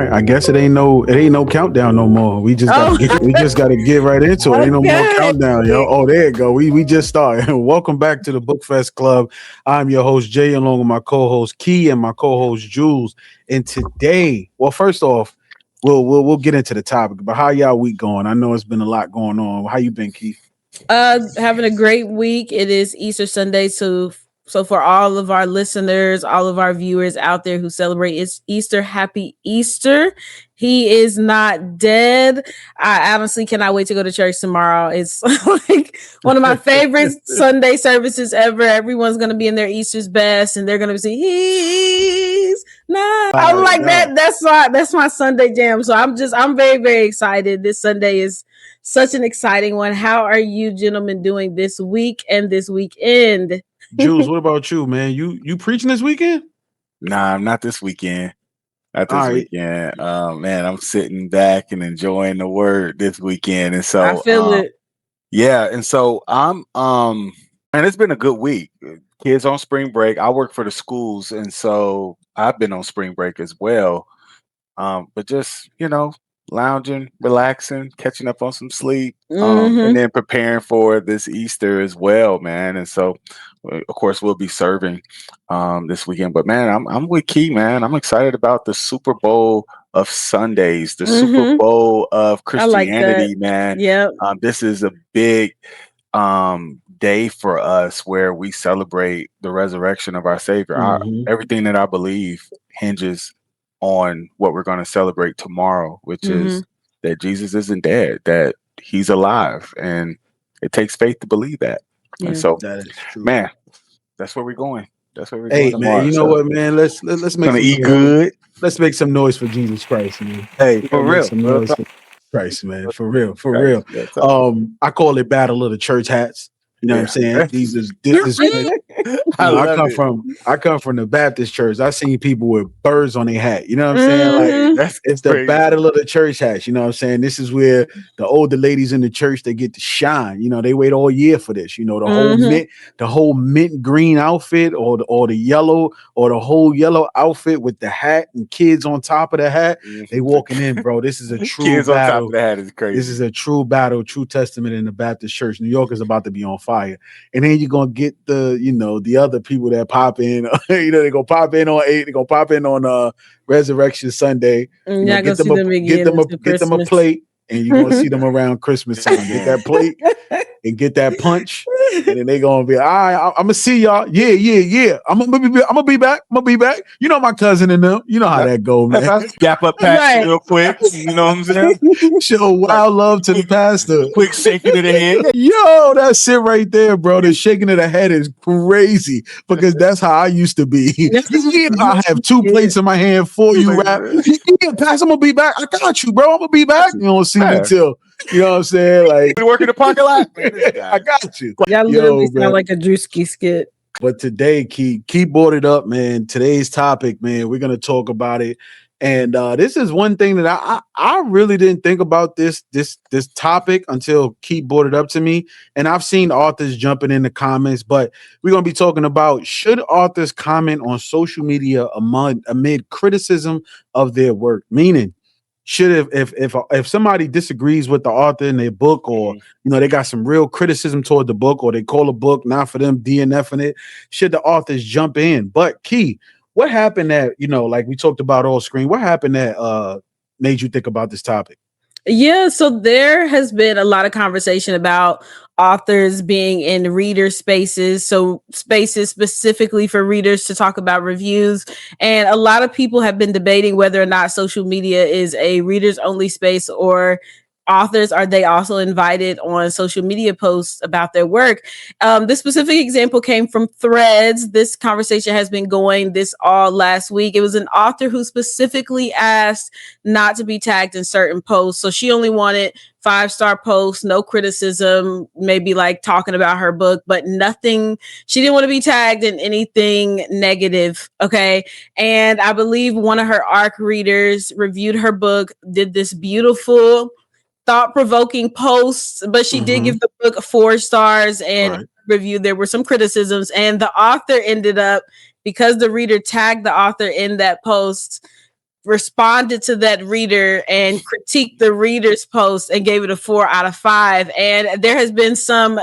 right. I guess it ain't no countdown no more. We just gotta get right into it. Ain't no more Okay. countdown, yo. Oh, there you go. We just started. Welcome back to the BookFest Club. I'm your host Jay, along with my co-host Key and my co-host Jules. And today, well, first off, we'll get into the topic. But how y'all week going? I know it's been a lot going on. How you been, Key? Having a great week. It is Easter Sunday, so for all of our listeners, all of our viewers out there who celebrate it's Easter, happy Easter. He is not dead. I honestly cannot wait to go to church tomorrow. It's like one of my favorite Sunday services ever. Everyone's gonna be in their Easter's best, and they're gonna be saying, "He's not." I'm like that. That's my Sunday jam. So I'm very very excited. This Sunday is such an exciting one. How are you gentlemen doing this week and this weekend? Jules, what about you, man? You preaching this weekend? Nah, not this weekend. Not All this right. weekend. Man, I'm sitting back and enjoying the word this weekend. And I so feel it. yeah, and so I'm and it's been a good week. Kids on spring break. I work for the schools, and so I've been on spring break as well. But just, lounging, relaxing, catching up on some sleep, and Hmm. then preparing for this Easter as well, man. And so, of course, we'll be serving this weekend. But man, I'm with Key, man. I'm excited about the Super Bowl of Sundays, the Super Hmm. Bowl of I like that. Christianity, man. Yep. This is a big day for us where we celebrate the resurrection of our Savior. Mhm. Everything that I believe hinges on what we're going to celebrate tomorrow, which Hmm. is that Jesus isn't dead, that he's alive. And it takes faith to believe that. And Yeah. so, That is true. man, that's where we're going. That's where we're going Hey man, tomorrow. you know So, what, man? Let's make gonna some eat noise. good. Let's make some noise for Jesus Christ, man. Hey, Let's for make real. some Real noise talk. for Christ, man. For real, for Guys, real. real talk. I call it Battle of the Church Hats. You know what I'm Yeah. saying? These is this, I I love come it. from the Baptist church. I seen people with birds on their hat. You know what I'm saying? Like Hey, Hmm. that's it's the crazy. battle of the church hats. You know what I'm saying? This is where the older ladies in the church they get to shine. You know, they wait all year for this. You know, Hmm. the whole mint green outfit or the yellow or the whole yellow outfit with the hat and kids on top of the hat. They walking in, bro. This is a true Kids on top of battle. the hat is This crazy. is a true battle, true testament in the Baptist church. New York is about to be on fire. And then you're gonna get the other people that pop in. They're gonna pop in on 8, they're gonna pop in on Resurrection Sunday. You're not gonna Get see them a them get again them a until get them a Christmas. plate, and you're gonna see them around Christmas time. Get that plate and get that punch. And then they gonna be, all right, I'm gonna see y'all. Yeah, yeah, yeah. I'm gonna be back. I'm gonna be back. You know my cousin and them. You know how that go, If man. I gap up Pastor Right. real quick, you know what I'm saying? Show Like wild love to the quick, pastor. quick shaking of the head. Yo, that shit right there, bro. The shaking of the head is crazy because that's how I used to be. Yeah, I have 2 plates in my hand for you, rap. Yeah, pass. I'm gonna be back. I got you, bro. I'm gonna be back. You don't see me Man, till you know what I'm saying. Like we work in the parking lot. Man, this guy. I got you, Y'all literally yo, sound man. like a Drewski skit. But today, keep brought it up, man. Today's topic, man. We're gonna talk about it, and this is one thing that I really didn't think about this topic until Keith brought it up to me, and I've seen authors jumping in the comments. But we're gonna be talking about should authors comment on social media amid criticism of their work, meaning. Should if somebody disagrees with the author in their book, or they got some real criticism toward the book, or they call a book not for them DNFing it, should the authors jump in? But Key, what happened that like we talked about all screen? What happened that made you think about this topic? Yeah, so there has been a lot of conversation about authors being in reader spaces, so spaces specifically for readers to talk about reviews. And a lot of people have been debating whether or not social media is a readers only space, or authors are they also invited on social media posts about their work. This specific example came from Threads. This conversation has been going this all last week. It was an author who specifically asked not to be tagged in certain posts. So she only wanted 5-star posts, no criticism, maybe like talking about her book, but nothing. She didn't want to be tagged in anything negative. Okay. And I believe one of her ARC readers reviewed her book, did this beautiful, thought-provoking posts, but she did give the book 4 stars and Right. review. There were some criticisms, and the author ended up, because the reader tagged the author in that post, responded to that reader and critiqued the reader's post and gave it a 4 out of 5. And there has been some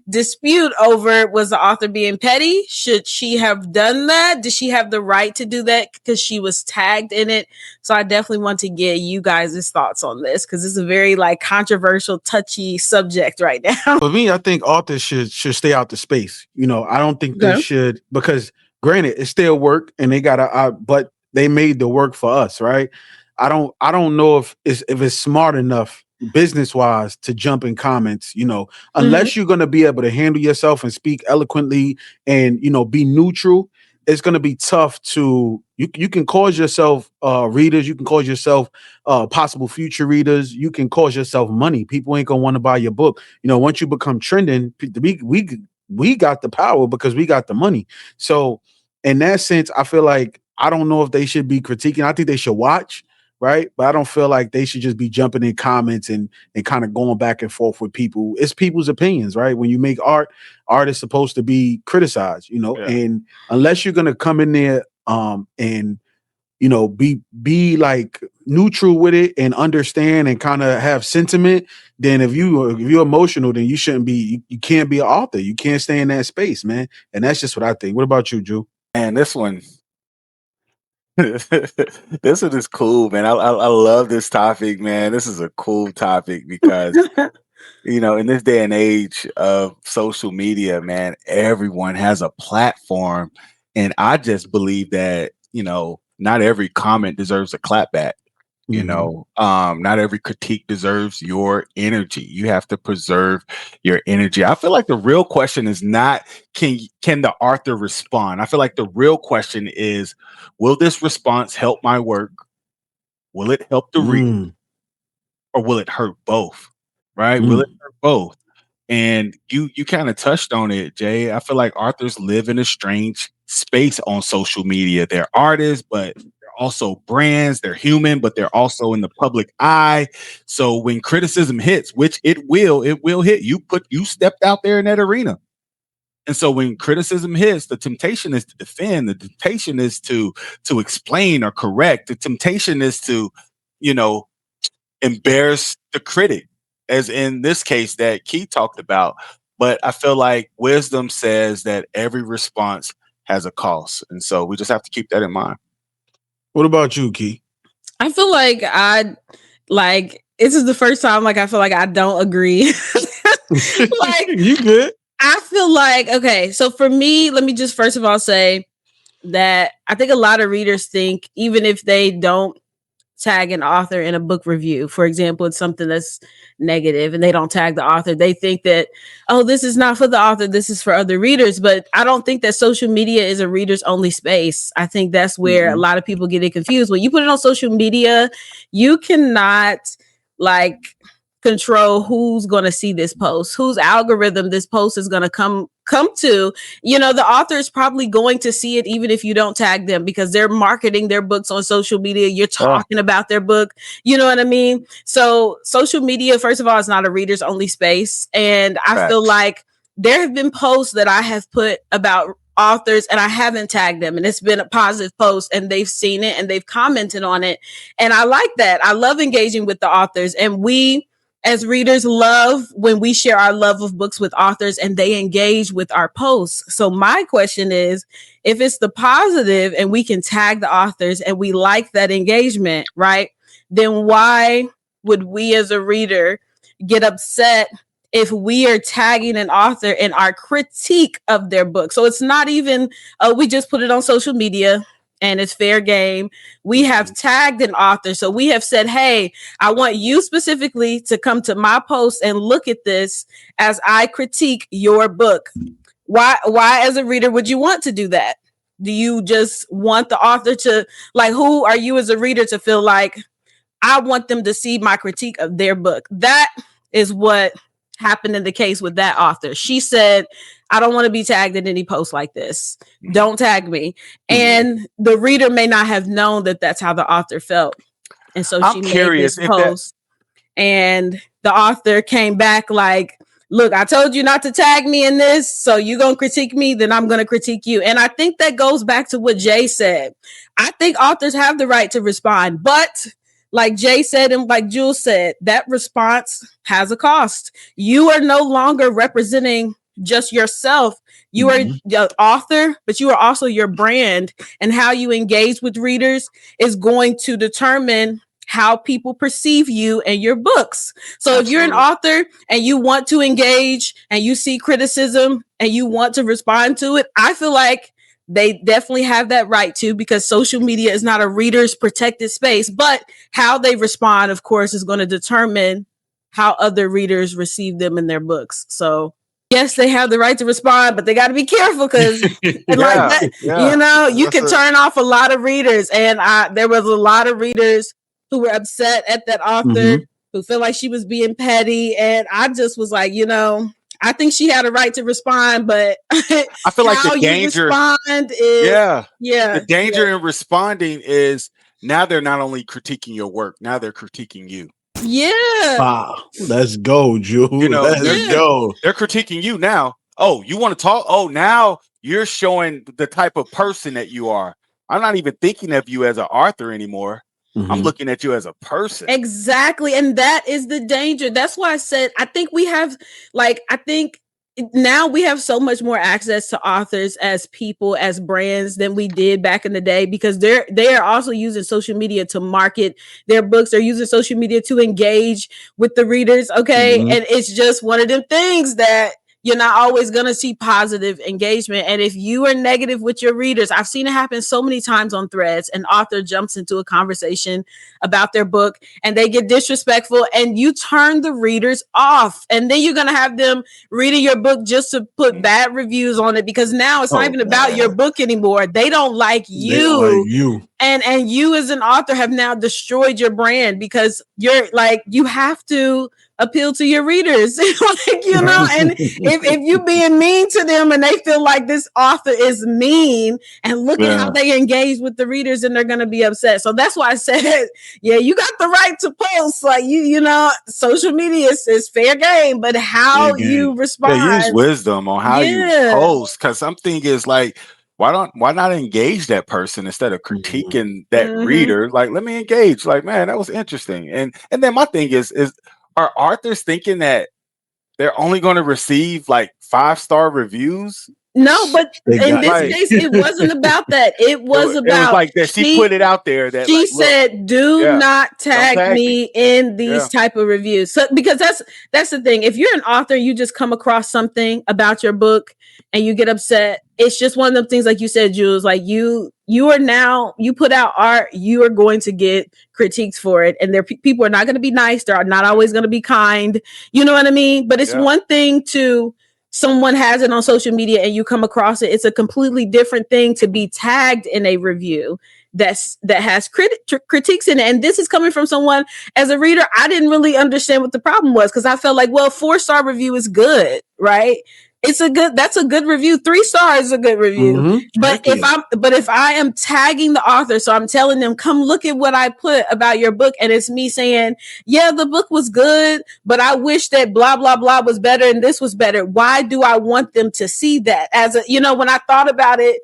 dispute over, was the author being petty? Should she have done that? Did she have the right to do that because she was tagged in it? So I definitely want to get you guys' thoughts on this because it's a very like controversial, touchy subject right now. For me, I think authors should stay out the space. I don't think they Okay. should, because granted, it's still work and they gotta but they made the work for us, right? I don't know if it's smart enough business wise to jump in comments, Mhm. unless you're gonna be able to handle yourself and speak eloquently and be neutral. It's gonna be tough to you can cause yourself readers, you can cause yourself possible future readers, you can cause yourself money. People ain't gonna want to buy your book. Once you become trending, we got the power because we got the money. So in that sense, I feel like I don't know if they should be critiquing. I think they should watch, right? But I don't feel like they should just be jumping in comments and kind of going back and forth with people. It's people's opinions, right? When you make art is supposed to be criticized, Yeah. and unless you're gonna come in there and be like neutral with it and understand and kind of have sentiment, then if you're emotional, then you shouldn't be, you can't be an author. You can't stay in that space, man. And that's just what I think. What about you, Drew? And this one, this one is cool, man. I love this topic, man. This is a cool topic because in this day and age of social media, man, everyone has a platform, and I just believe that not every comment deserves a clapback. Mhm. Not every critique deserves your energy. You have to preserve your energy. I feel like the real question is not can the author respond. I feel like the real question is, will this response help my work? Will it help the reader, Mm. or will it hurt both? Right? Will it Mm. hurt both? And you kind of touched on it, Jay. I feel like authors live in a strange space on social media. They're artists, but they're also brands. They're human, but they're also in the public eye. So when criticism hits, which it will hit. You stepped out there in that arena. And so when criticism hits, the temptation is to defend, the temptation is to explain or correct. The temptation is to, you know, embarrass the critic, as in this case that Keith talked about. But I feel like wisdom says that every response has a cost. And so we just have to keep that in mind. What about you, Key? I feel like this is the first time like I feel like I don't agree. Like You good? I feel like, okay, so for me, let me just first of all say that I think a lot of readers think even if they don't tag an author in a book review, for example, it's something that's negative and they don't tag the author, they think that, oh, this is not for the author, this is for other readers. But I don't think that social media is a readers only space. I think that's where a Mhm. lot of people get it confused. When you put it on social media, you cannot like control who's going to see this post, whose algorithm this post is going to come to. The author is probably going to see it even if you don't tag them because they're marketing their books on social media. You're Yeah. talking about their book. You know what I mean? So social media, first of all, is not a readers only space. And I feel Facts. like there have been posts that I have put about authors and I haven't tagged them, and it's been a positive post and they've seen it and they've commented on it. And I like that. I love engaging with the authors, and we as readers love when we share our love of books with authors and they engage with our posts. So my question is, if it's the positive and we can tag the authors and we like that engagement, right? Then why would we as a reader get upset if we are tagging an author in our critique of their book? So it's not even, we just put it on social media and it's fair game. We have Mhm. tagged an author. So we have said, hey, I want you specifically to come to my post and look at this as I critique your book. Why as a reader would you want to do that? Do you just want the author to, like, who are you as a reader to feel like I want them to see my critique of their book? That is what happened in the case with that author. She said, I don't want to be tagged in any post like this. Mhm. Don't tag me. Mhm. And the reader may not have known that that's how the author felt. And so I'm she made curious this if that post, and the author came back like, look, I told you not to tag me in this, so you gonna critique me, then I'm gonna critique you. And I think that goes back to what Jay said. I think authors have the right to respond, but like Jay said and like Jules said, that response has a cost. You are no longer representing just yourself. You are the author, but you are also your brand, and how you engage with readers is going to determine how people perceive you and your books. So if you're an author and you want to engage and you see criticism and you want to respond to it, I feel like they definitely have that right to, because social media is not a reader's protected space. But how they respond, of course, is going to determine how other readers receive them in their books. So yes, they have the right to respond, but they got to be careful, because you can turn off a lot of readers. And there was a lot of readers who were upset at that author, who felt like she was being petty. And I just was like, I think she had a right to respond, but I feel like the danger is the danger in responding is now they're not only critiquing your work, now they're critiquing you. Yeah. Wow. Let's go, Jules. Let's go. They're critiquing you now. Oh, you want to talk? Oh, now you're showing the type of person that you are. I'm not even thinking of you as an author anymore. I'm looking at you as a person. Exactly. And that is the danger. That's why I said, I think now we have so much more access to authors as people, as brands, than we did back in the day, because they are also using social media to market their books. They're using social media to engage with the readers. Okay. And it's just one of them things that you're not always going to see positive engagement. And if you are negative with your readers, I've seen it happen so many times on Threads. An author jumps into a conversation about their book and they get disrespectful, and you turn the readers off. And then you're going to have them reading your book just to put bad reviews on it, because now it's not even about your book anymore. They don't like you. They don't like you. And you as an author have now destroyed your brand, because you're like, you have to appeal to your readers. And if you being mean to them and they feel like this author is mean, and look at how they engage with the readers, and they're going to be upset. So that's why I said, you got the right to post. Like, social media is fair game, but how you respond. Use wisdom on how you post. Cause something is like, why not engage that person instead of critiquing that reader? Like, let me engage. Like, man, that was interesting. And then my thing is are authors thinking that they're only going to receive like 5-star reviews? No, but in this case, it wasn't about that. It was about like that. She put it out there that she said, "Do not tag me in these type of reviews." So, because that's the thing. If you're an author, you just come across something about your book and you get upset. It's just one of the things, like you said, Jules. Like you are now, you put out art, you are going to get critiques for it, and people are not going to be nice. They're not always going to be kind. You know what I mean? But it's one thing to. Someone has it on social media and you come across it. It's a completely different thing to be tagged in a review that has critiques in it. And this is coming from someone, as a reader, I didn't really understand what the problem was, because I felt like, well, 4-star review is good, right? That's a good review. 3 stars is a good review. But if I am tagging the author, so I'm telling them, come look at what I put about your book, and it's me saying, yeah, the book was good, but I wish that blah, blah, blah was better and this was better. Why do I want them to see that? When I thought about it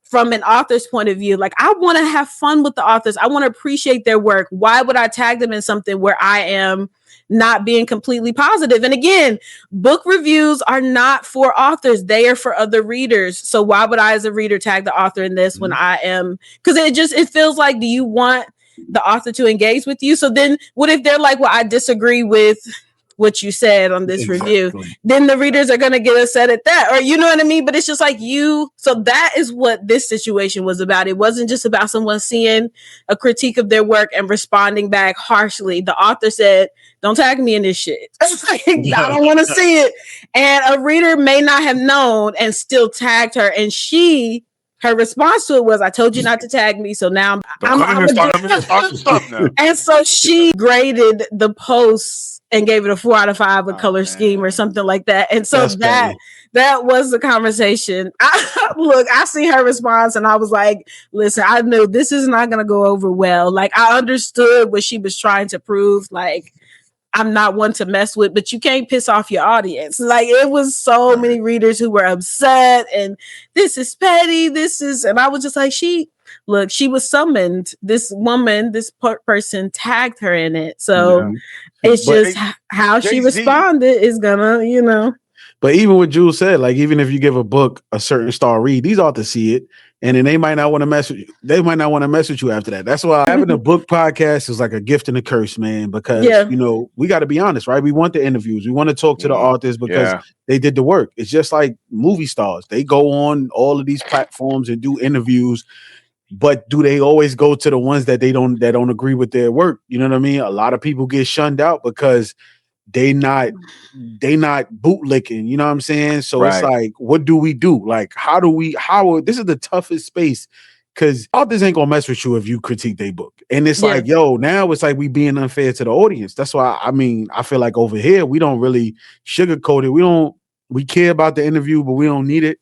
from an author's point of view, like, I want to have fun with the authors. I want to appreciate their work. Why would I tag them in something where I am not being completely positive? And again, book reviews are not for authors. They are for other readers. So why would I, as a reader, tag the author in this when I am, because it feels like, do you want the author to engage with you? So then what if they're like, well, I disagree with what you said on this review? Then the readers are going to get upset at that, or you know what I mean? But it's just like so that is what this situation was about. It wasn't just about someone seeing a critique of their work and responding back harshly. The author said, don't tag me in this shit. I don't want to see it. And a reader may not have known and still tagged her. And her response to it was, I told you not to tag me. So now I'm stuff now. And so she graded the posts and gave it a 4 out of 5 with color scheme or something like that. And so that was the conversation. I see her response and I was like, listen, I knew this is not going to go over well. Like, I understood what she was trying to prove. Like, I'm not one to mess with, but you can't piss off your audience. Like, it was so many readers who were upset, and this is petty. And I was just like, she was summoned. This woman, this person tagged her in it. So it's But just how she Jay-Z. responded is gonna. But even what Jules said, like even if you give a book a certain star read, these authors see it, and then they might not want to mess with you. They might not want to mess with you after that. That's why having a book podcast is like a gift and a curse, man. Because we got to be honest, right? We want the interviews, we want to talk to the authors because they did the work. It's just like movie stars; they go on all of these platforms and do interviews. But do they always go to the ones that don't agree with their work? You know what I mean? A lot of people get shunned out because they not bootlicking, you know what I'm saying? So it's like, what do we do? Like, this is the toughest space because authors ain't gonna mess with you if you critique their book. And it's like, now it's like we being unfair to the audience. That's why I feel like over here we don't really sugarcoat it. We care about the interview, but we don't need it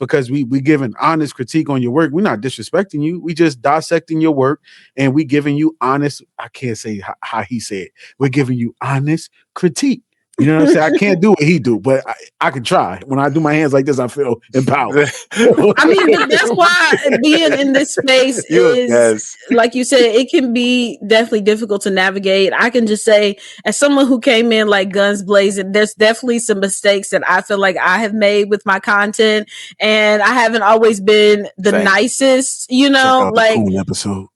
because we giving honest critique on your work. We're not disrespecting you. We just dissecting your work and we giving you honest. I can't say how he said. We're giving you honest critique. You know what I'm saying? I can't do what he do, but I can try. When I do my hands like this, I feel empowered. I mean, but that's why being in this space is, like you said, it can be definitely difficult to navigate. I can just say, as someone who came in like guns blazing, there's definitely some mistakes that I feel like I have made with my content, and I haven't always been the nicest, you know, check out like the cool episode.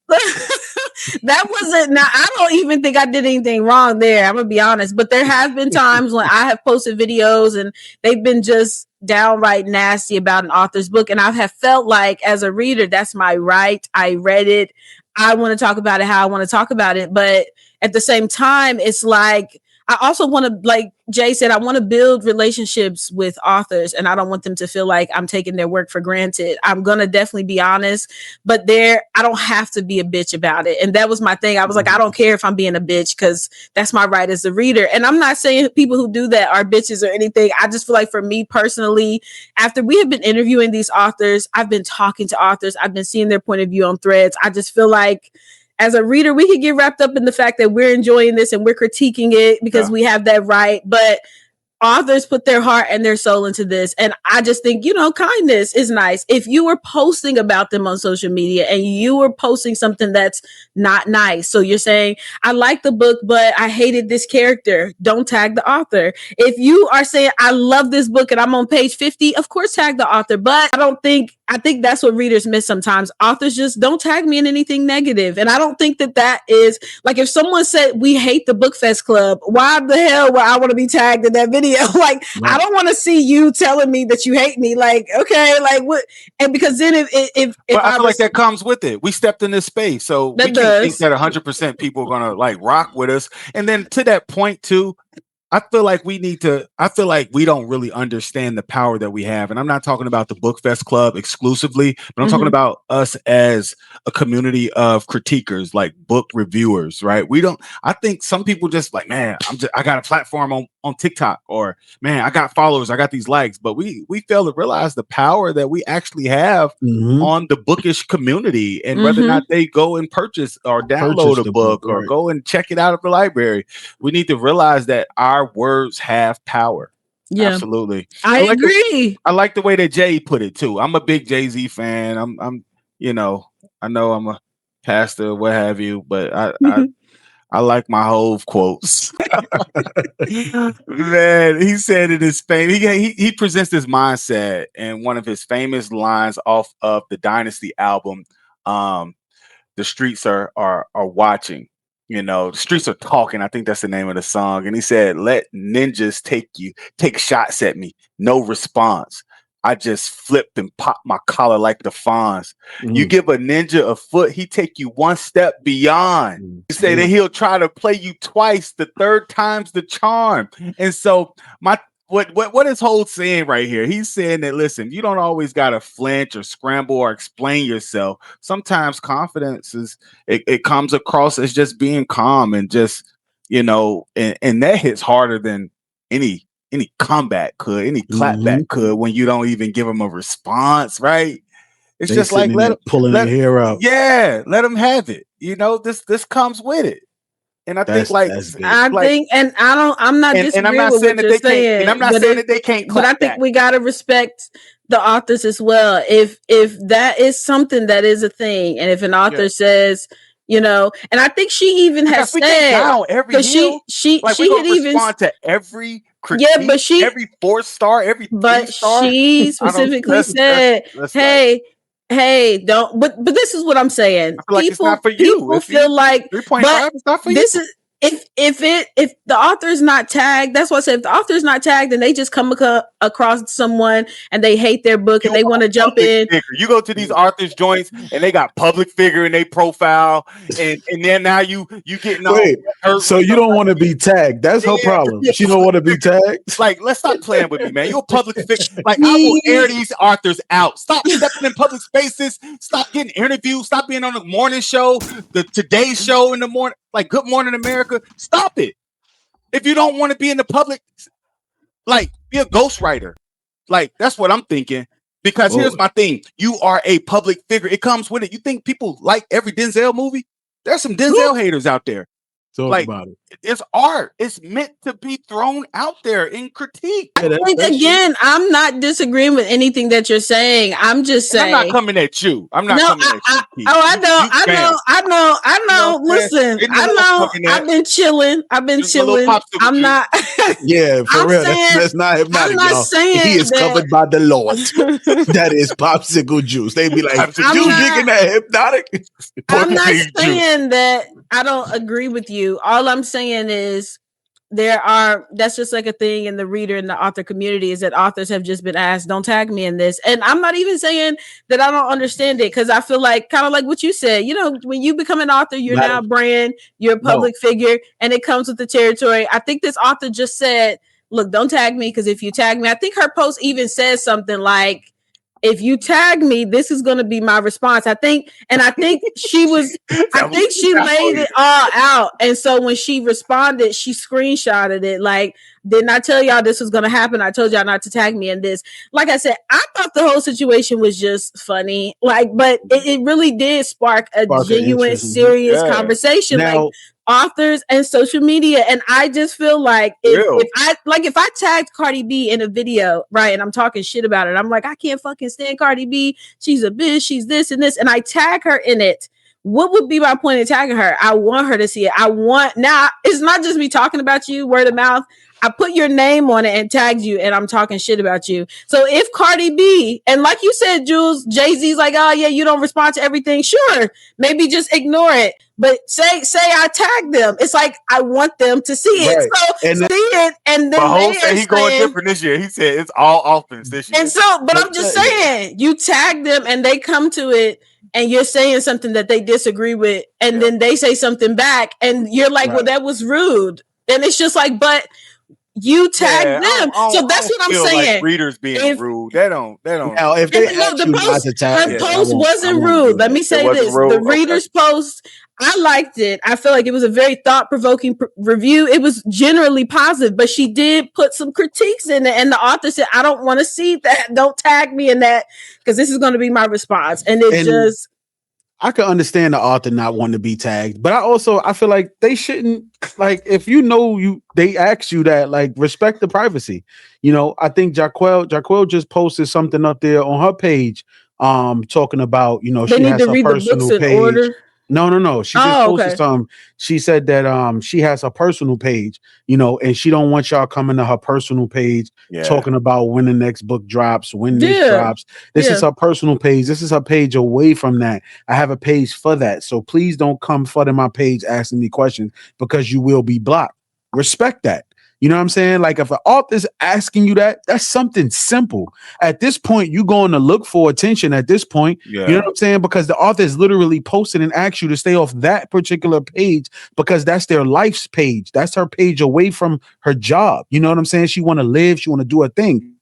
That wasn't. Now, I don't even think I did anything wrong there. I'm gonna be honest, but there have been times when I have posted videos and they've been just downright nasty about an author's book, and I have felt like, as a reader, that's my right. I read it. I want to talk about it how I want to talk about it, but at the same time, it's like I also want to, like Jay said, I want to build relationships with authors, and I don't want them to feel like I'm taking their work for granted. I'm going to definitely be honest, but I don't have to be a bitch about it. And that was my thing. I was like, I don't care if I'm being a bitch because that's my right as a reader. And I'm not saying people who do that are bitches or anything. I just feel like for me personally, after we have been interviewing these authors, I've been talking to authors, I've been seeing their point of view on threads. I just feel like as a reader, we could get wrapped up in the fact that we're enjoying this and we're critiquing it because we have that right. But authors put their heart and their soul into this. And I just think, kindness is nice. If you were posting about them on social media and you were posting something that's not nice, so you're saying, I like the book, but I hated this character, don't tag the author. If you are saying, I love this book and I'm on page 50, of course, tag the author. But I think that's what readers miss sometimes. Authors just don't tag me in anything negative. And I don't think that is like, if someone said we hate the BookFest Club, why the hell would I want to be tagged in that video? Like, I don't want to see you telling me that you hate me. Like, okay, like what? And because then if I feel like that comes with it. We stepped in this space, so we can't think that 100% people are gonna like rock with us. And then to that point too, I feel like we don't really understand the power that we have. And I'm not talking about the BookFest Club exclusively, but I'm talking about us as a community of critiquers, like book reviewers, right? I think some people just like, man, I got a platform on TikTok, or man, I got followers, I got these likes, but we fail to realize the power that we actually have on the bookish community, and whether or not they go and purchase or download a book or go and check it out at the library. We need to realize that our words have power. Yeah, absolutely. I agree. I like the way that Jay put it too. I'm a big Jay-Z fan. I'm I know I'm a pastor, what have you, but I like my Hove quotes. Man, he said in his famous, he presents this mindset in one of his famous lines off of the Dynasty album. The streets are watching. The streets are talking. I think that's the name of the song. And he said, "Let ninjas take shots at me. No response. I just flipped and popped my collar like the Fonz. You give a ninja a foot, he take you one step beyond. You say that he'll try to play you twice, the third time's the charm." And so what is Holt saying right here? He's saying that, listen, you don't always got to flinch or scramble or explain yourself. Sometimes confidence it comes across as just being calm and just, and that hits harder than any comeback could, any clapback could, when you don't even give them a response, right? It's just like, let them hair out. Yeah, let them have it. This comes with it. And I think like That's big. I like think, and I'm not and I'm disagreeing not with saying what that you're they can't, and I'm saying, not saying that they can't but I clap think back. we gotta respect the authors as well. If that is something that is a thing, and if an author Yeah. says, and I think she even has Because we can't said, die on every because hill. Like we're she had gonna even, respond to every yeah, critique, every 4 star, every 3 star. she I don't specifically said, that's like hey, don't, but this is what I'm saying. I feel like it's not for you. People If you feel like, but 3.5, it's not for you. this is, if the author is not tagged, that's what I said. If the author is not tagged and they just come across someone and they hate their book and You they are want to a jump public in, figure. You go to these authors joints and they got public figure in their profile, and then now you getting all Wait, hurt so when you don't somebody want to be tagged? That's her yeah, problem. you're She a don't public want to be figure. tagged. Like, let's stop playing with me, man. You're a public figure. Like, I will air she, these authors out. Stop stepping in public spaces. Stop getting interviews. Stop being on the morning show, the Today Show in the morning, like Good Morning America. Stop it. If you don't want to be in the public, like, be a ghostwriter. Like, that's what I'm thinking. Because Oh, here's my thing. You are a public figure. It comes with it. You think people like every Denzel movie? There's some Denzel haters out there. talk Like, about it. it's art. It's meant to be thrown out there in critique. Yeah, like, again, I'm not disagreeing with anything that you're saying. I'm just And I'm not saying. coming at you. I'm not No, coming at you, Keith. I know, You fam. I You know know. what I'm saying? Listen, Ain't no I love know. coming I've at. been chilling. Just a little popsicle I'm juice. not. Yeah, for I'm real. saying. That's not I'm hypnotic, not y'all. He saying is that. covered by the Lord. That is popsicle juice. They be like, Popsicle you I'm juice. drinking not. that hypnotic? I'm not Pudding juice. saying that I don't agree with you. All I'm saying is that's just like a thing in the reader and the author community, is that authors have just been asked, don't tag me in this. And I'm not even saying that I don't understand it, because I feel like, kind of like what you said, when you become an author, you're now a brand, you're a public figure, and it comes with the territory. I think this author just said, look, don't tag me, because if you tag me, I think her post even says something like, if you tag me, this is going to be my response. I think she laid it all out. And so when she responded, she screenshotted it. Like, didn't I tell y'all this was going to happen? I told y'all not to tag me in this. Like I said, I thought the whole situation was just funny. Like, but it really did spark a genuine, serious conversation. Now, like, authors and social media. And I just feel like if I tagged Cardi B in a video, right, and I'm talking shit about it, I'm like, I can't fucking stand Cardi B. She's a bitch. She's this and this. And I tag her in it. What would be my point in tagging her? I want her to see it. Now it's not just me talking about you, word of mouth. I put your name on it and tagged you, and I'm talking shit about you. So if Cardi B, and like you said, Jules, Jay-Z's like, oh yeah, you don't respond to everything. Sure, maybe just ignore it. But say I tag them. It's like, I want them to see it. right. So And see it, and then Mahomes said he going different this year. He said it's all offense this year. and so, but I'm just saying, you tag them and they come to it, and you're saying something that they disagree with, and then they say something back, and you're like, well, that was rude. And it's just like, but you tag them. So that's what I'm saying. Like readers being rude. They don't. Now, if they ask you not to tag, her post wasn't rude. Let me say this: the reader's post, I liked it. I feel like it was a very thought-provoking review. It was generally positive, but she did put some critiques in it, and the author said, "I don't want to see that. Don't tag me in that, because this is going to be my response." And just. I could understand the author not wanting to be tagged, but I feel like they shouldn't, like, if they ask you that, like, respect the privacy. I think Jaquel just posted something up there on her page, talking about, she has her personal page. Order. No. She just posted something. She said that she has her personal page, and she don't want y'all coming to her personal page talking about when the next book drops, when this drops. This is her personal page. This is her page away from that. I have a page for that. So please don't come flooding my page asking me questions, because you will be blocked. Respect that. You know what I'm saying? Like, if an author's asking you that, that's something simple. At this point, you're going to look for attention at this point. You know what I'm saying? Because the author is literally posted and asked you to stay off that particular page, because that's their life's page. That's her page away from her job. You know what I'm saying? She want to live. She want to do her thing.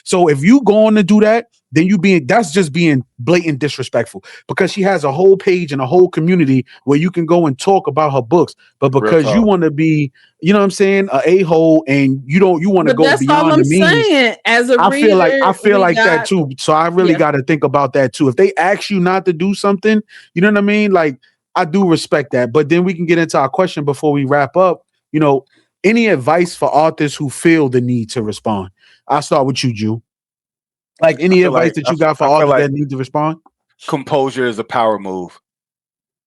So if you going to do that, then that's just being blatant disrespectful, because she has a whole page and a whole community where you can go and talk about her books. But because you want to be, you know what I'm saying, a hole, and you want to go beyond the means. Saying, as a I reader, feel like that too. So I really got to think about that too. If they ask you not to do something, you know what I mean? Like, I do respect that. But then we can get into our question before we wrap up. Any advice for authors who feel the need to respond? I'll start with you, Jew. Like I any feel advice like that you got for I feel authors like that need to respond? composure is a power move.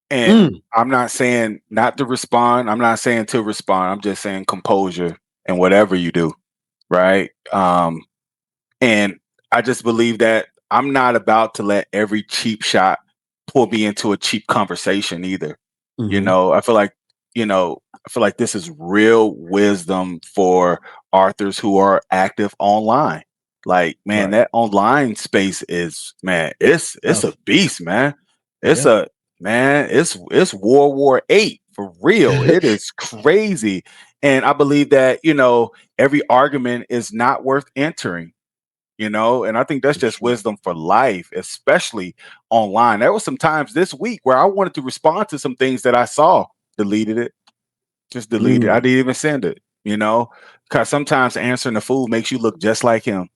And Mm. I'm not saying not to respond. I'm not saying to respond. I'm just saying composure and whatever you do, right? And I just believe that I'm not about to let every cheap shot pull me into a cheap conversation either. Mhm. I feel like this is real wisdom for authors who are active online. Like, man, Right. that online space is, man, it's a Tough. beast, man. It's Yeah. a man, it's World War VIII for real. It is crazy. And I believe that, every argument is not worth entering. And I think that's just wisdom for life, especially online. There was some times this week where I wanted to respond to some things that I saw, deleted it, just deleted it. I Mm. didn't even send it, because sometimes answering a fool makes you look just like him,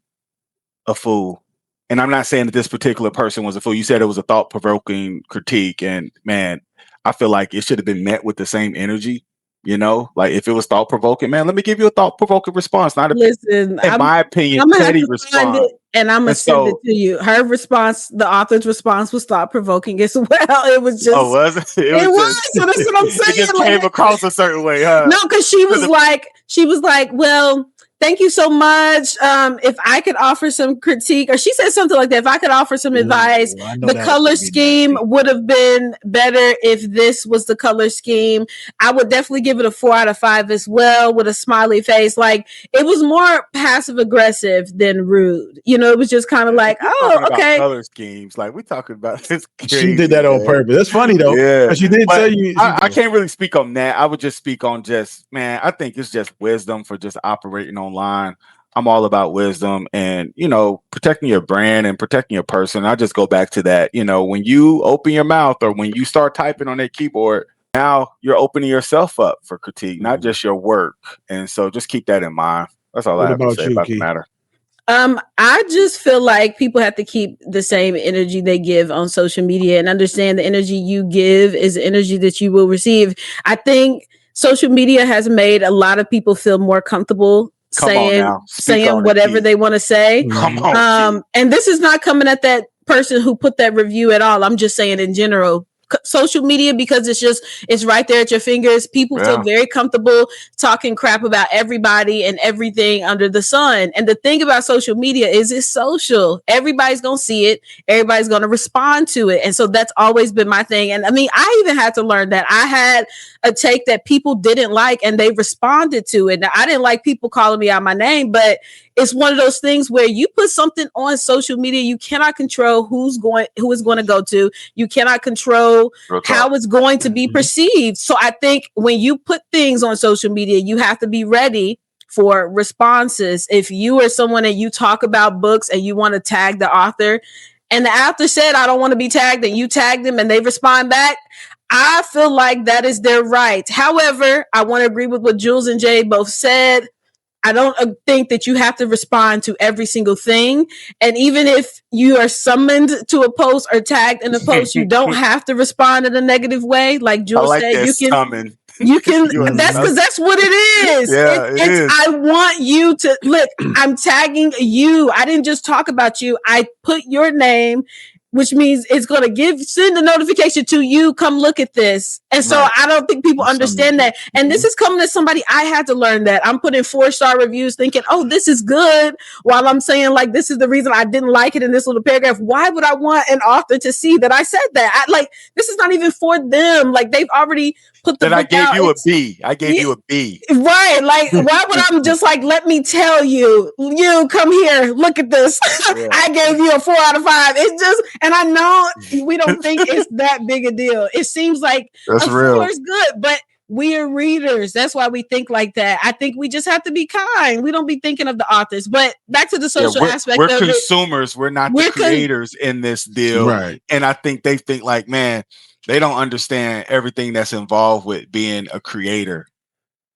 a fool. And I'm not saying that this particular person was a fool. You said it was a thought-provoking critique, and man, I feel like it should have been met with the same energy. Like if it was thought-provoking, man, let me give you a thought-provoking response, not Listen, in my opinion, I'm gonna have petty to find response. it and I'm gonna And send it so, to you. Her response, the author's response, was thought provoking as well. It was oh, just, was it? It it was was. just, So that's what I'm it just saying. came Like, across a certain way, huh? no, because she was like, well, thank you so much. If I could offer some critique, or she said something like that. If I could offer some advice, Ooh, I know the that was color gonna be scheme nasty. would have been better if this was the color scheme. I would definitely give it a 4 out of 5 as well, with a smiley face. Like, it was more passive aggressive than rude. It was just kind of If like, you're oh, talking about okay. color schemes, like we're talking about, it's She did crazy, that on man. purpose. That's funny though. Yeah, But she did tell but you I can't really speak on that. I would just speak on man, I think it's just wisdom for just operating online. I'm all about wisdom and, protecting your brand and protecting your person. I just go back to that, when you open your mouth or when you start typing on that keyboard, now you're opening yourself up for critique, not Mhm. just your work. And so just keep that in mind. That's all I What have to about say you, about the Key? matter. I just feel like people have to keep the same energy they give on social media and understand the energy you give is the energy that you will receive. I think social media has made a lot of people feel more comfortable Come on now. Speak saying on it, whatever Keith. they want to say. Come Mhm. on, Keith. And this is not coming at that person who put that review at all. I'm just saying in general. Social media, because it's right there at your fingers. People feel Yeah. very comfortable talking crap about everybody and everything under the sun. And the thing about social media is it's social. Everybody's gonna see it. Everybody's gonna respond to it. And so that's always been my thing. And I mean, I even had to learn that. I had a take that people didn't like and they responded to it. Now, I didn't like people calling me out my name, but it's one of those things where you put something on social media, you cannot control who is going to go to. You cannot control Real how talk. it's going to be Mhm. perceived. So I think when you put things on social media, you have to be ready for responses. If you are someone and you talk about books and you want to tag the author, and the author said, I don't want to be tagged, and you tag them and they respond back, I feel like that is their right. However, I want to agree with what Jules and Jay both said. I don't think that you have to respond to every single thing. And even if you are summoned to a post or tagged in a post, you don't have to respond in a negative way. Like I Jules like said, that summon. you can, You are that's Mhm. because summon. that's what it is. Yeah, it It's, is. I want you to look, I'm tagging you. I didn't just talk about you. I put your name, which means it's going to send a notification to you. Come look at this. And so Right. I don't think people I summoned understand you. that. And this is coming as somebody, I had to learn that. I'm putting 4-star reviews thinking, oh, this is good. While I'm saying like, this is the reason I didn't like it in this little paragraph. Why would I want an author to see that I said that? This is not even for them. Like, they've already put the Then I book gave out. you a B. I gave you a B. Right. Like, why would I just like, let me tell you, come here, look at this. Yeah. I gave you a 4 out of 5. It's just, and I know we don't think it's that big a deal. It seems like That's a 4 real. is good, but we are readers. That's why we think like that. I think we just have to be kind. We don't be thinking of the authors. But back to the Yeah, social aspect we're of it. consumers. We're not the We're creators in this deal. Right. And I think they think like, man, they don't understand everything that's involved with being a creator.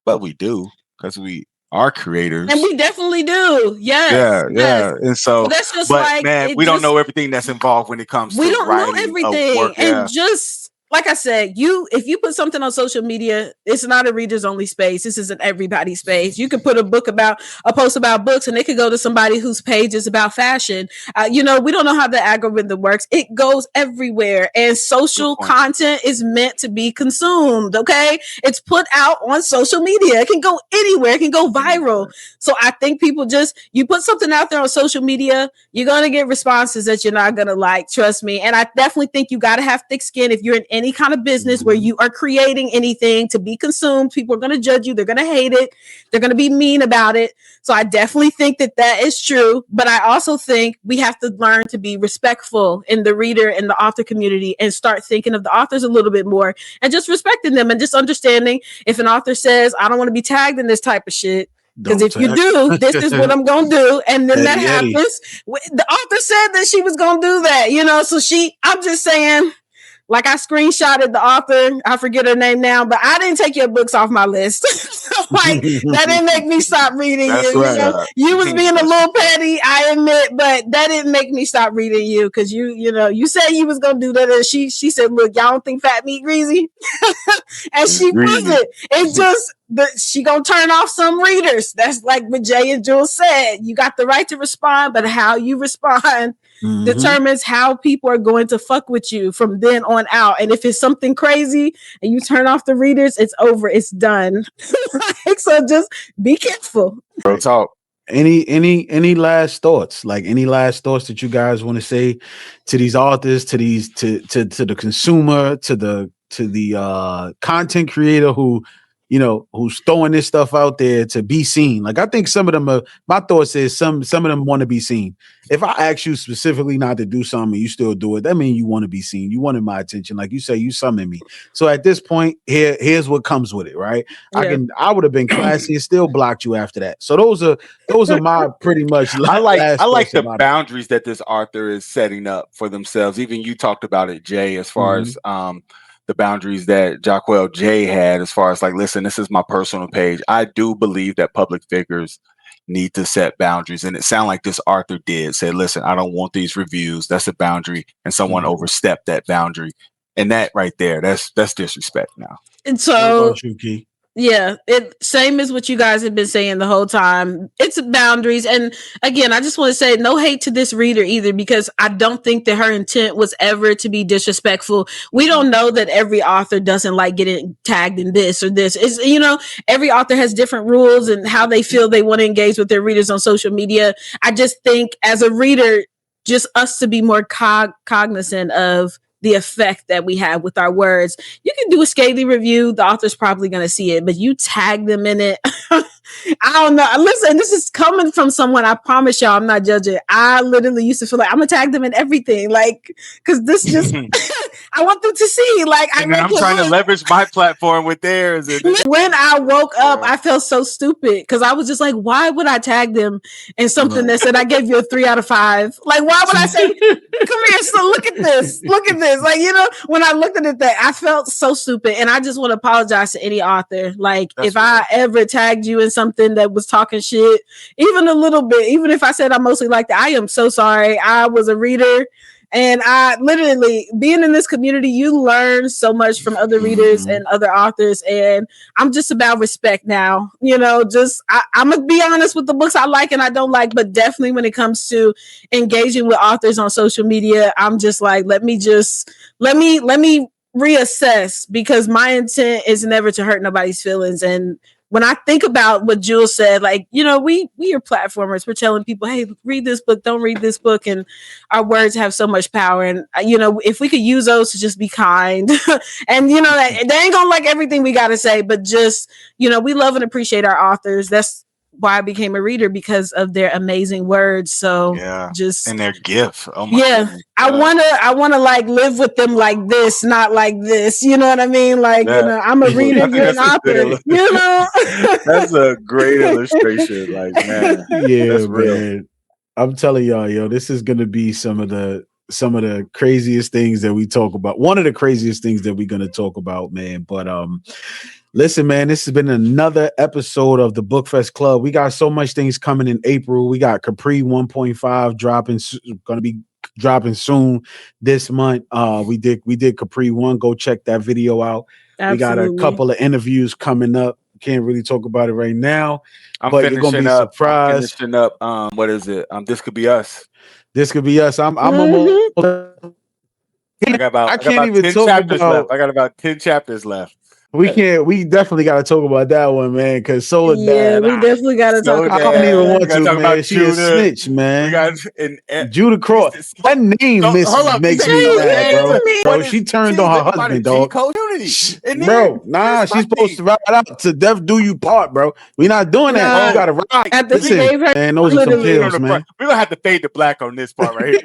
But we do, because we are creators. And we definitely do. Yes. Yeah. And so, But that's just but like, man, it we don't just, know everything that's involved when it comes we to don't know writing a everything. work. And Yeah. just like I said, if you put something on social media, it's not a readers only space. This is an everybody space. You could put a post about books, and it could go to somebody whose page is about fashion. We don't know how the algorithm works. It goes everywhere, and social content is meant to be consumed. Okay, it's put out on social media. It can go anywhere. It can go viral. So I think people you put something out there on social media, you're gonna get responses that you're not gonna like. Trust me. And I definitely think you got to have thick skin if you're in any kind of business where you are creating anything to be consumed. People are going to judge you. They're going to hate it. They're going to be mean about it. So I definitely think that is true. But I also think we have to learn to be respectful in the reader and the author community and start thinking of the authors a little bit more and just respecting them and just understanding if an author says, I don't want to be tagged in this type of shit. Because if you do, this is what I'm going to do. And then that happens. The author said that she was going to do that, so I'm just saying, like I screenshotted the author. I forget her name now, but I didn't take your books off my list. Like that didn't make me stop reading you. Right. You was being a little petty, I admit, but that didn't make me stop reading you because you said you was gonna do that, and she said, "Look, y'all don't think fat meat greasy," and she wasn't. It just. She gonna turn off some readers. That's like what Jay and Jules said. You got the right to respond, but how you respond determines how people are going to fuck with you from then on out. And if it's something crazy and you turn off the readers, it's over. It's done. So just be careful. Bro, talk. Any last thoughts? Like any last thoughts that you guys want to say to these authors, to the consumer, to the content creator who's throwing this stuff out there to be seen. Like I think some of them my thoughts is some of them want to be seen. If I ask you specifically not to do something and you still do it, that means you want to be seen. You wanted my attention. Like you say, you summoned me. So at this point, here's what comes with it, right? Yeah. I would have been classy and still blocked you after that. So those are my pretty much I like the boundaries that this author is setting up for themselves. Even you talked about it, Jay, as far as the boundaries that Jacquel J had as far as like, listen, this is my personal page. I do believe that public figures need to set boundaries. And it sounded like this author did say, listen, I don't want these reviews. That's a boundary. And someone overstepped that boundary. And that right there, that's disrespect now. And so, what about you, Key? Yeah, same as what you guys have been saying the whole time. It's boundaries. And again, I just want to say no hate to this reader either, because I don't think that her intent was ever to be disrespectful. We don't know that every author doesn't like getting tagged in this or this. It's, every author has different rules and how they feel they want to engage with their readers on social media. I just think as a reader, just us to be more cognizant of the effect that we have with our words. You can do a scathing review. The author's probably going to see it, but you tag them in it. I don't know. Listen, this is coming from someone. I promise y'all, I'm not judging. I literally used to feel like I'm going to tag them in everything. Like, cause this just, I want them to see, like, I'm trying to leverage my platform with theirs. When I woke up, I felt so stupid because I was just like, why would I tag them in something that said I gave you a 3 out of 5? Like, why would I say, come here, so look at this. Like, when I looked at it, I felt so stupid. And I just want to apologize to any author. Like, if I ever tagged you in something that was talking shit, even a little bit, even if I said I mostly liked it, I am so sorry. I was a reader. And I literally, being in this community, you learn so much from other readers and other authors. And I'm just about respect now. I'm going to be honest with the books I like and I don't like, but definitely when it comes to engaging with authors on social media, I'm just like, let me reassess, because my intent is never to hurt nobody's feelings. And when I think about what Jules said, like, we are platformers. We're telling people, hey, read this book, don't read this book. And our words have so much power. And, if we could use those to just be kind and, they ain't gonna like everything we got to say, but just, we love and appreciate our authors. That's why I became a reader, because of their amazing words. So and their gift. Oh my goodness. I wanna like live with them like this, not like this. You know what I mean? Like, I'm a reader, you're an author. That's a great illustration. Like, man, that's real. Man. I'm telling y'all, this is gonna be some of the craziest things that we talk about. One of the craziest things that we're gonna talk about, man. But listen, man, this has been another episode of the BookFest Club. We got so much things coming in April. We got Capri 1.5 dropping, going to be dropping soon this month. We did Capri 1. Go check that video out. Absolutely. We got a couple of interviews coming up. Can't really talk about it right now. I'm but you're gonna be surprised. finishing up. What is it? This could be us. This could be us. I'm Mhm. I got about 10 chapters left. I got about 10 chapters left. We definitely got to talk about that one, man. Because Solar Dad, we definitely got to talk about I don't even want to, talk man. about She a snitch, man. We got Judah Cross. That name makes me mad, bro. She turned on her husband, dog. Bro, nah, she's supposed to ride out to death do you part, bro. We not doing that. You gotta ride. At the Listen, man, those are some pills, man. We're gonna have to fade to black on this part right here.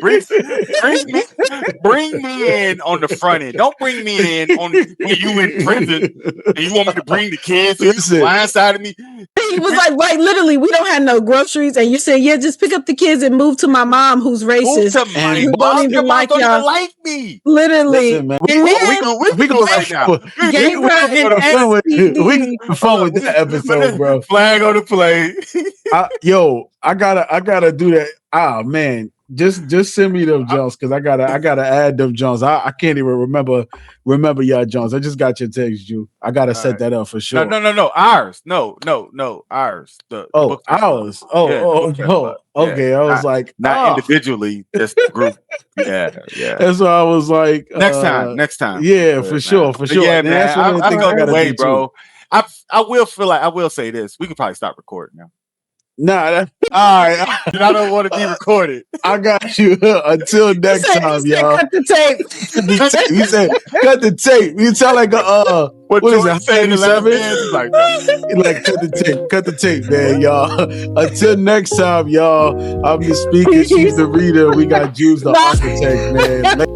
Bring me in on the front end. Don't bring me in on when you in prison and you want me to bring the kids to blindside of me. He was like, literally, we don't have no groceries, and you said, yeah, just pick up the kids and move to my mom, who's racist. Move to my mom. Your mom don't even like me. Literally. Listen, man. We go right now. We can fun with that episode, bro. Flag on the play. I gotta do that. Ah, man. Just send me them Jones because I gotta add them Jones. I can't even remember y'all Jones. I just got your text, Jew. I gotta set that up for sure. No. Ours. No. Ours. Ours. Okay. I was not individually, just the group. Yeah. That's why I was like, next time. Yeah, for sure. Yeah, man. That's what I go gotta away, do, bro. I will say this. We could probably stop recording now. Nah, all right. I don't want to be recorded. I got you until next time, y'all. Cut the tape. You said cut the tape. You sound like a what is it? 77? Like cut the tape, man, y'all. Until next time, y'all. I'm just speaking. She's the reader. We got Juice, the architect, man.